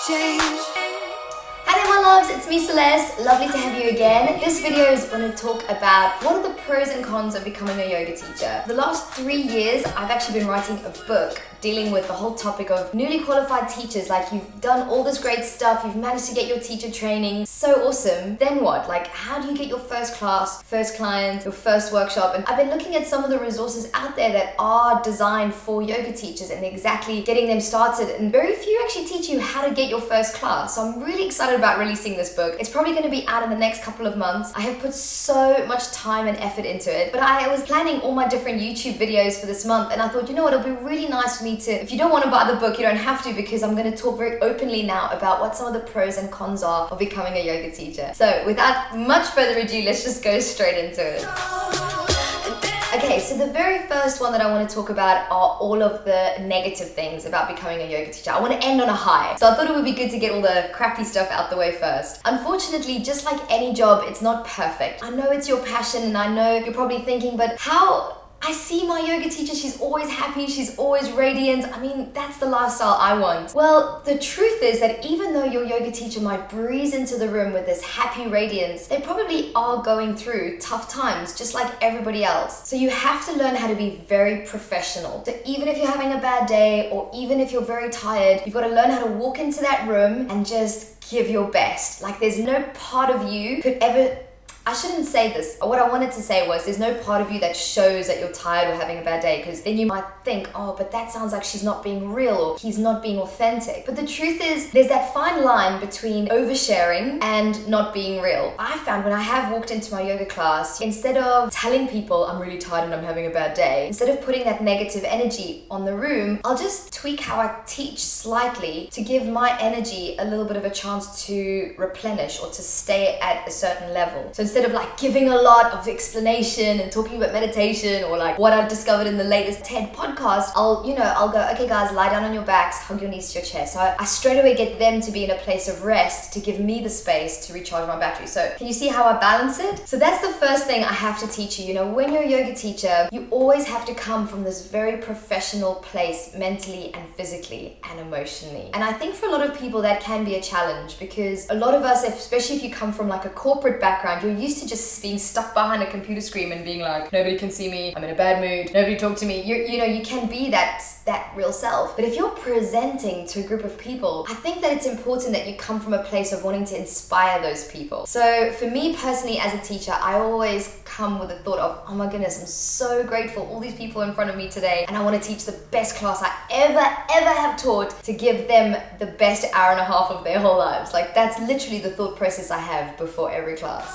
change. Hi there my loves, it's me Celeste, lovely to have you again. This video is going to talk about what are the pros and cons of becoming a yoga teacher. The last 3 years I've actually been writing a book dealing with the whole topic of newly qualified teachers. Like, you've done all this great stuff, you've managed to get your teacher training, so awesome. Then what? Like, how do you get your first class, first client, your first workshop? And I've been looking at some of the resources out there that are designed for yoga teachers and exactly getting them started, and very few actually teach you how to get your first class. So I'm really excited about releasing this book. It's probably going to be out in the next couple of months. I have put so much time and effort into it, but I was planning all my different YouTube videos for this month, and I thought, you know what, it'll be really nice for me to, if you don't want to buy the book, you don't have to, because I'm going to talk very openly now about what some of the pros and cons are of becoming a yoga teacher. So without much further ado, let's just go straight into it. Okay, so the very first one that I want to talk about are all of the negative things about becoming a yoga teacher. I want to end on a high. So I thought it would be good to get all the crappy stuff out the way first. Unfortunately, just like any job, it's not perfect. I know it's your passion, and I know you're probably thinking, but how? I see my yoga teacher, she's always happy, she's always radiant. I mean, that's the lifestyle I want. Well, the truth is that even though your yoga teacher might breeze into the room with this happy radiance, they probably are going through tough times, just like everybody else. So you have to learn how to be very professional. So even if you're having a bad day, or even if you're very tired, you've got to learn how to walk into that room and just give your best. Like, there's no part of you could ever, I shouldn't say this. What I wanted to say was, there's no part of you that shows that you're tired or having a bad day, because then you might think, oh, but that sounds like she's not being real, or he's not being authentic. But the truth is, there's that fine line between oversharing and not being real. I found when I have walked into my yoga class, instead of telling people I'm really tired and I'm having a bad day, instead of putting that negative energy on the room, I'll just tweak how I teach slightly to give my energy a little bit of a chance to replenish or to stay at a certain level. So instead of like giving a lot of explanation and talking about meditation or like what I've discovered in the latest TED podcast, I'll go, okay guys, lie down on your backs, hug your knees to your chest. So I straight away get them to be in a place of rest to give me the space to recharge my battery. So can you see how I balance it? So that's the first thing I have to teach you. You know, when you're a yoga teacher, you always have to come from this very professional place, mentally and physically and emotionally. And I think for a lot of people that can be a challenge, because a lot of us, especially if you come from like a corporate background, you're used to just being stuck behind a computer screen and being like, nobody can see me, I'm in a bad mood, nobody talk to me. You can be that real self. But if you're presenting to a group of people, I think that it's important that you come from a place of wanting to inspire those people. So for me personally as a teacher, I always come with the thought of, oh my goodness, I'm so grateful, all these people in front of me today, and I want to teach the best class I ever have taught, to give them the best hour and a half of their whole lives. Like, that's literally the thought process I have before every class.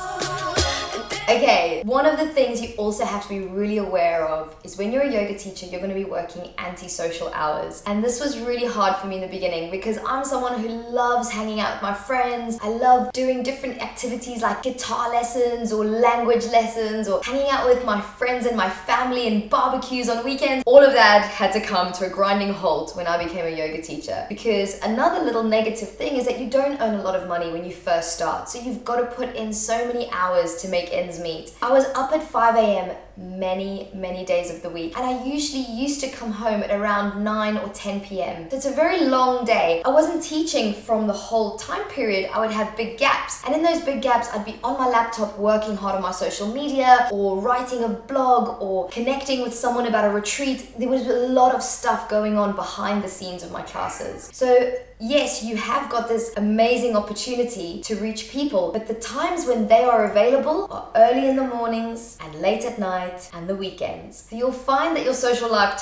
Okay, one of the things you also have to be really aware of is when you're a yoga teacher, you're going to be working antisocial hours. And this was really hard for me in the beginning, because I'm someone who loves hanging out with my friends. I love doing different activities like guitar lessons or language lessons, or hanging out with my friends and my family and barbecues on weekends. All of that had to come to a grinding halt when I became a yoga teacher, because another little negative thing is that you don't earn a lot of money when you first start. So you've got to put in so many hours to make ends meet. I was up at 5 a.m. many days of the week, and I usually used to come home at around 9 or 10 p.m. So it's a very long day. I wasn't teaching from the whole time period. I would have big gaps, and in those big gaps I'd be on my laptop working hard on my social media, or writing a blog, or connecting with someone about a retreat. There was a lot of stuff going on behind the scenes of my classes. So yes, you have got this amazing opportunity to reach people, but the times when they are available are early in the mornings and late at night and the weekends. So you'll find that your social life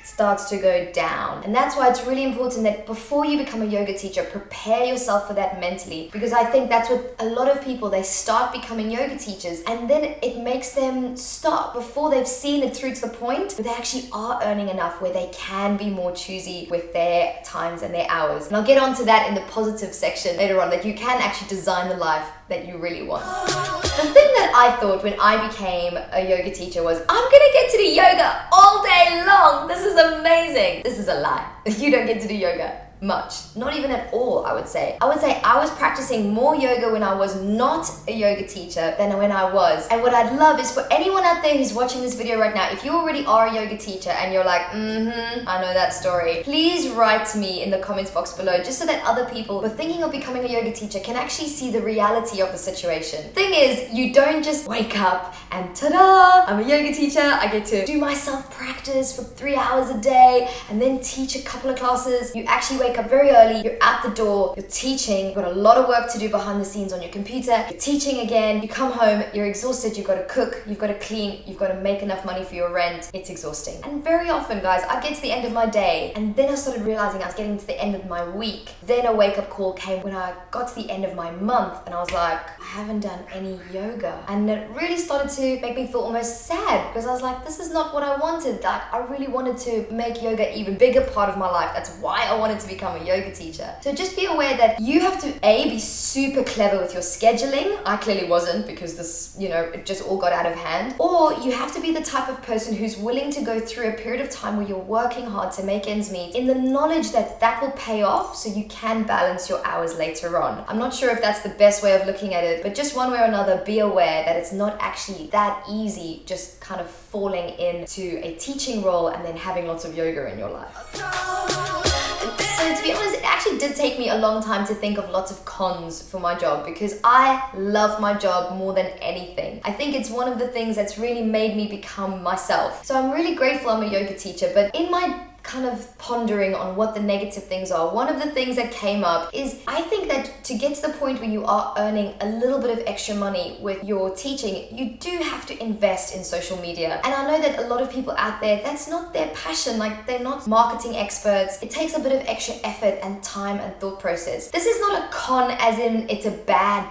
starts to go down. And that's why it's really important that before you become a yoga teacher, prepare yourself for that mentally, because I think that's what a lot of people, they start becoming yoga teachers and then it makes them stop before they've seen it through to the point where they actually are earning enough where they can be more choosy with their times and their hours. And I'll get onto that in the positive section later on, that you can actually design the life that you really want. The thing that I thought when I became a yoga teacher was, I'm gonna get to do yoga all day long. This is amazing. This is a lie. You don't get to do yoga much. Not even at all, I would say. I would say I was practicing more yoga when I was not a yoga teacher than when I was. And what I'd love is for anyone out there who's watching this video right now, if you already are a yoga teacher and you're like, I know that story, please write to me in the comments box below, just so that other people who are thinking of becoming a yoga teacher can actually see the reality of the situation. Thing is, you don't just wake up and ta-da, I'm a yoga teacher, I get to do my self-practice for 3 hours a day and then teach a couple of classes. You actually wake up very early, you're at the door, you're teaching, you've got a lot of work to do behind the scenes on your computer, you're teaching again, you come home, you're exhausted, you've got to cook, you've got to clean, you've got to make enough money for your rent. It's exhausting. And very often, guys, I get to the end of my day and then I started realizing I was getting to the end of my week. Then a wake-up call came when I got to the end of my month and I was like, I haven't done any yoga. And it really started to make me feel almost sad because I was like, this is not what I wanted. Like, I really wanted to make yoga an even bigger part of my life. That's why I wanted to become a yoga teacher. So just be aware that you have to be super clever with your scheduling. I clearly wasn't because this, it just all got out of hand. Or you have to be the type of person who's willing to go through a period of time where you're working hard to make ends meet in the knowledge that that will pay off so you can balance your hours later on. I'm not sure if that's the best way of looking at it, but just one way or another, be aware that it's not actually that easy just kind of falling into a teaching role and then having lots of yoga in your life. So to be honest, it actually did take me a long time to think of lots of cons for my job because I love my job more than anything. I think it's one of the things that's really made me become myself. So I'm really grateful I'm a yoga teacher, but in my kind of pondering on what the negative things are, one of the things that came up is I think that to get to the point where you are earning a little bit of extra money with your teaching, you do have to invest in social media. And I know that a lot of people out there, that's not their passion, like they're not marketing experts. It takes a bit of extra effort and time and thought process. This is not a con as in it's a bad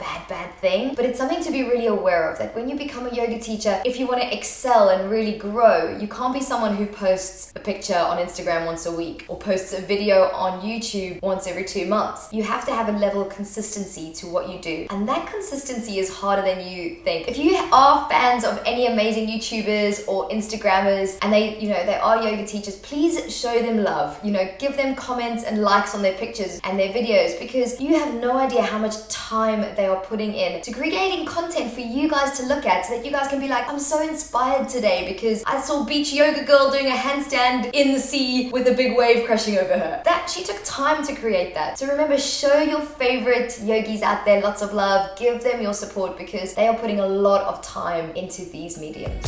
thing, but it's something to be really aware of, that when you become a yoga teacher, if you want to excel and really grow, you can't be someone who posts a picture on Instagram once a week or posts a video on YouTube once every 2 months. You have to have a level of consistency to what you do, and that consistency is harder than you think. If you are fans of any amazing YouTubers or Instagrammers and they are yoga teachers, please show them love. Give them comments and likes on their pictures and their videos, because you have no idea how much time they are putting in to creating content for you guys to look at, so that you guys can be like, I'm so inspired today because I saw beach yoga girl doing a handstand in the sea with a big wave crashing over her. That she took time to create that. So remember, show your favorite yogis out there lots of love, give them your support, because they are putting a lot of time into these mediums.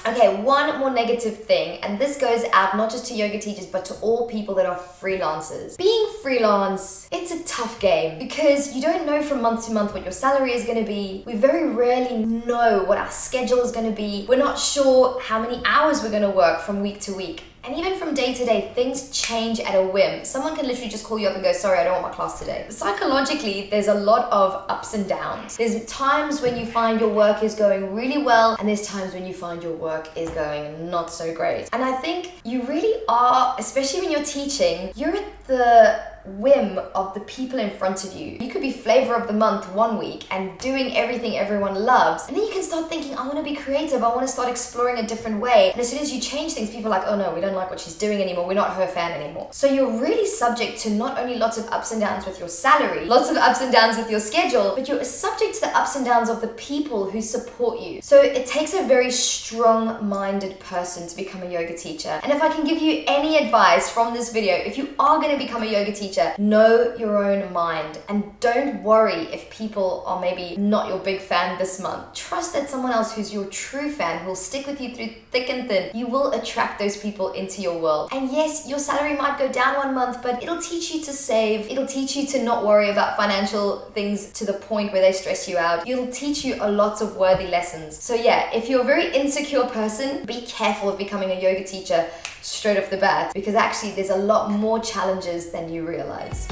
Okay, one more negative thing, and this goes out not just to yoga teachers, but to all people that are freelancers. Being freelance, it's a tough game because you don't know from month to month what your salary is going to be. We very rarely know what our schedule is going to be. We're not sure how many hours we're going to work from week to week. And even from day to day, things change at a whim. Someone can literally just call you up and go, sorry, I don't want my class today. Psychologically, there's a lot of ups and downs. There's times when you find your work is going really well, and there's times when you find your work is going not so great. And I think you really are, especially when you're teaching, you're at the whim of the people in front of you. You could be flavor of the month one week and doing everything everyone loves, and then you can start thinking, I want to be creative, I want to start exploring a different way. And as soon as you change things, people are like, oh no, we don't like what she's doing anymore, we're not her fan anymore. So you're really subject to not only lots of ups and downs with your salary, lots of ups and downs with your schedule, but you're subject to the ups and downs of the people who support you. So it takes a very strong-minded person to become a yoga teacher. And if I can give you any advice from this video, if you are going to become a yoga teacher, know your own mind and don't worry if people are maybe not your big fan this month. Trust that someone else who's your true fan, who will stick with you through thick and thin, you will attract those people into your world. And yes, your salary might go down one month, but it'll teach you to save. It'll teach you to not worry about financial things to the point where they stress you out. It'll teach you a lot of worthy lessons. So yeah, if you're a very insecure person, be careful of becoming a yoga teacher straight off the bat, because actually there's a lot more challenges than you realize.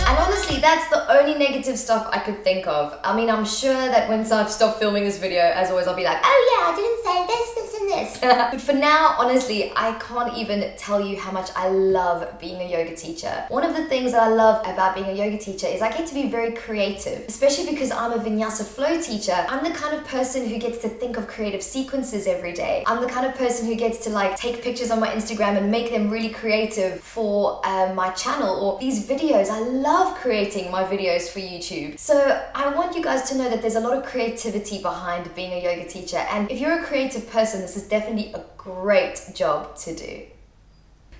And honestly, that's the only negative stuff I could think of. I mean, I'm sure that once I've stopped filming this video, as always, I'll be like, oh yeah, I didn't say this and this. But for now, honestly, I can't even tell you how much I love being a yoga teacher. One of the things that I love about being a yoga teacher is I get to be very creative, especially because I'm a vinyasa flow teacher. I'm the kind of person who gets to think of creative sequences every day. I'm the kind of person who gets to like take pictures on my Instagram and make them really creative for my channel or these videos. I love creating my videos for YouTube. So I want you guys to know that there's a lot of creativity behind being a yoga teacher. And if you're a creative person, this is definitely a great job to do.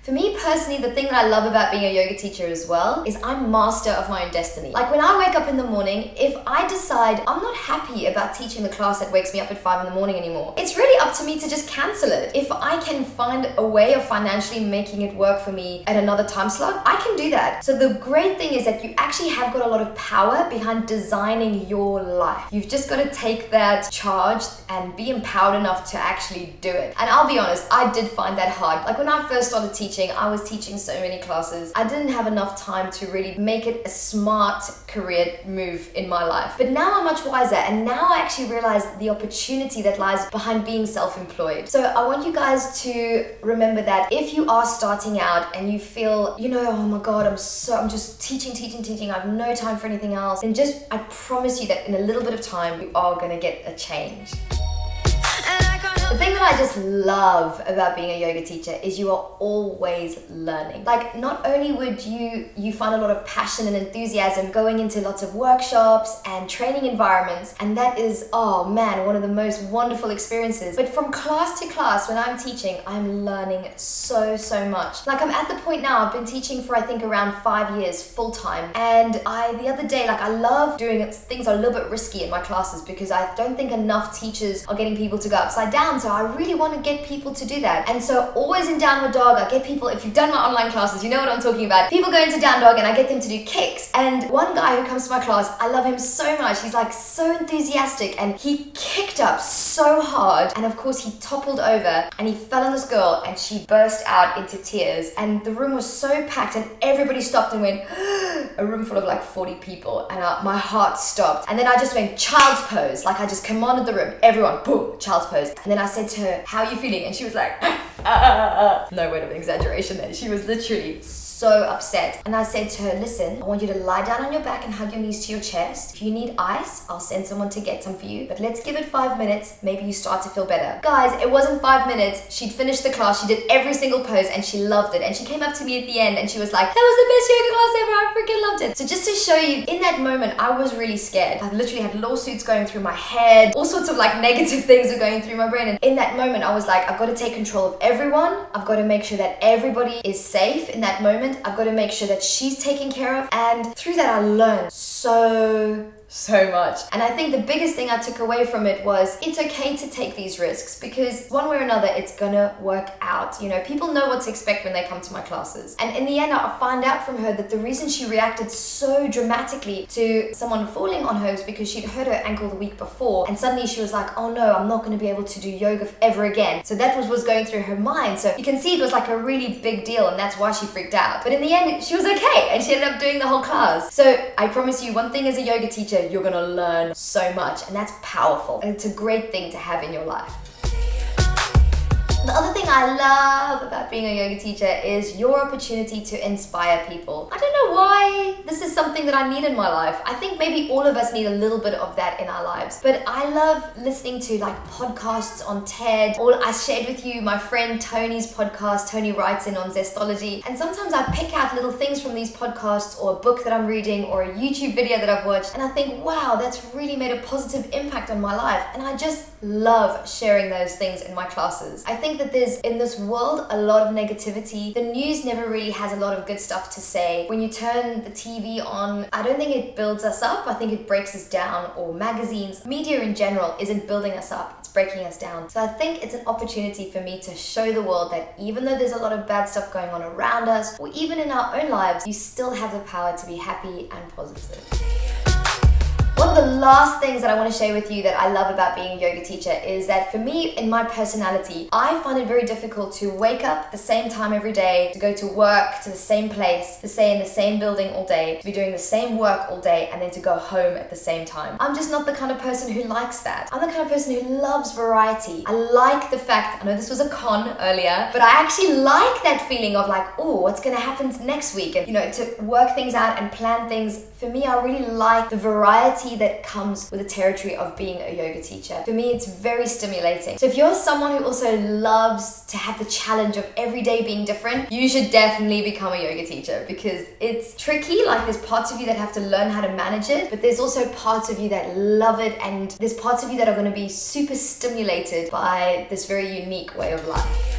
For me personally, the thing that I love about being a yoga teacher as well is I'm master of my own destiny. Like when I wake up in the morning, if I decide I'm not happy about teaching the class that wakes me up at 5 in the morning anymore, it's really up to me to just cancel it. If I can find a way of financially making it work for me at another time slot, I can do that. So the great thing is that you actually have got a lot of power behind designing your life. You've just got to take that charge and be empowered enough to actually do it. And I'll be honest, I did find that hard. Like when I first started teaching, I was teaching so many classes. I didn't have enough time to really make it a smart career move in my life. But now I'm much wiser, and now I actually realize the opportunity that lies behind being self-employed. So I want you guys to remember that if you are starting out and you feel, you know, oh my God, I'm just teaching, I have no time for anything else, then I promise you that in a little bit of time, you are gonna get a change. The thing that I just love about being a yoga teacher is you are always learning. Like not only would you find a lot of passion and enthusiasm going into lots of workshops and training environments, and that is, oh man, one of the most wonderful experiences. But from class to class, when I'm teaching, I'm learning so much. Like I'm at the point now, I've been teaching for I think around 5 years full time, and the other day, like I love doing things that are a little bit risky in my classes because I don't think enough teachers are getting people to go upside down. So I really want to get people to do that. And so always in downward dog, I get people, if you've done my online classes, you know what I'm talking about. People go into down dog and I get them to do kicks. And one guy who comes to my class, I love him so much. He's like so enthusiastic and he kicked up so hard. And of course he toppled over and he fell on this girl and she burst out into tears. And the room was so packed and everybody stopped and went, a room full of like 40 people. And my heart stopped. And then I just went child's pose. Like I just commanded the room, everyone, boom, child's pose. And then I said to her, how are you feeling? And she was like, no word of exaggeration then. She was literally so upset. And I said to her, listen, I want you to lie down on your back and hug your knees to your chest. If you need ice, I'll send someone to get some for you. But let's give it 5 minutes. Maybe you start to feel better. Guys, it wasn't 5 minutes. She'd finished the class. She did every single pose and she loved it. And she came up to me at the end and she was like, that was the best yoga class ever. I freaking loved it. So just to show you, in that moment, I was really scared. I literally had lawsuits going through my head. All sorts of like negative things were going through my brain. And in that moment, I was like, I've got to take control of everyone. I've got to make sure that everybody is safe in that moment. I've got to make sure that she's taken care of. And through that, I learned so much. And I think the biggest thing I took away from it was it's okay to take these risks because one way or another, it's gonna work out. You know, people know what to expect when they come to my classes. And in the end, I find out from her that the reason she reacted so dramatically to someone falling on her is because she'd hurt her ankle the week before. And suddenly she was like, oh no, I'm not gonna be able to do yoga ever again. So that was what's going through her mind. So you can see it was like a really big deal and that's why she freaked out. But in the end, she was okay and she ended up doing the whole class. So I promise you one thing as a yoga teacher, you're gonna learn so much and that's powerful. And it's a great thing to have in your life. The other thing I love about being a yoga teacher is your opportunity to inspire people. I don't know why this is something that I need in my life. I think maybe all of us need a little bit of that in our lives. But I love listening to like podcasts on TED. Or I shared with you my friend Tony's podcast. Tony writes in on Zestology. And sometimes I pick out little things from these podcasts or a book that I'm reading or a YouTube video that I've watched. And I think, wow, that's really made a positive impact on my life. And I just love sharing those things in my classes. I think that there's, in this world, a lot of negativity. The news never really has a lot of good stuff to say. When you turn the TV on, I don't think it builds us up. I think it breaks us down. Or magazines, media in general isn't building us up. It's breaking us down. So I think it's an opportunity for me to show the world that even though there's a lot of bad stuff going on around us, or even in our own lives, you still have the power to be happy and positive. One of of the last things that I want to share with you that I love about being a yoga teacher is that for me, in my personality, I find it very difficult to wake up at the same time every day, to go to work, to the same place, to stay in the same building all day, to be doing the same work all day, and then to go home at the same time. I'm just not the kind of person who likes that. I'm the kind of person who loves variety. I like the fact, I know this was a con earlier, but I actually like that feeling of like, oh, what's gonna happen next week? And to work things out and plan things. For me, I really like the variety that comes with the territory of being a yoga teacher. For me, it's very stimulating. So if you're someone who also loves to have the challenge of every day being different, you should definitely become a yoga teacher, because it's tricky. Like, there's parts of you that have to learn how to manage it, but there's also parts of you that love it, and there's parts of you that are going to be super stimulated by this very unique way of life.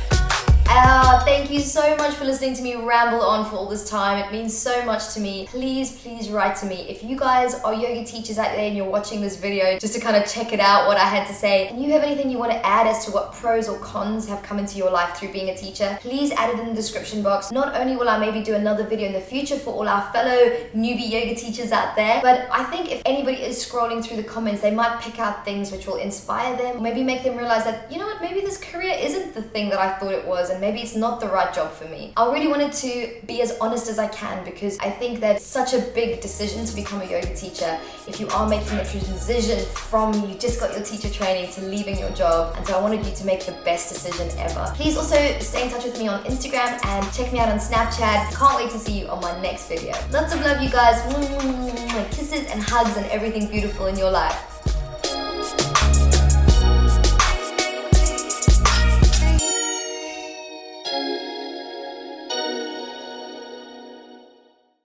Thank you so much for listening to me ramble on for all this time. It means so much to me. Please write to me. If you guys are yoga teachers out there and you're watching this video just to kind of check it out, what I had to say, and you have anything you want to add as to what pros or cons have come into your life through being a teacher, please add it in the description box. Not only will I maybe do another video in the future for all our fellow newbie yoga teachers out there, but I think if anybody is scrolling through the comments, they might pick out things which will inspire them, or maybe make them realize that, you know what, maybe this career isn't the thing that I thought it was, and maybe it's not the right job for me. I really wanted to be as honest as I can, because I think that it's such a big decision to become a yoga teacher if you are making a transition from you just got your teacher training to leaving your job. And so I wanted you to make the best decision ever. Please also stay in touch with me on Instagram and check me out on Snapchat. Can't wait to see you on my next video. Lots of love, you guys. Kisses and hugs and everything beautiful in your life.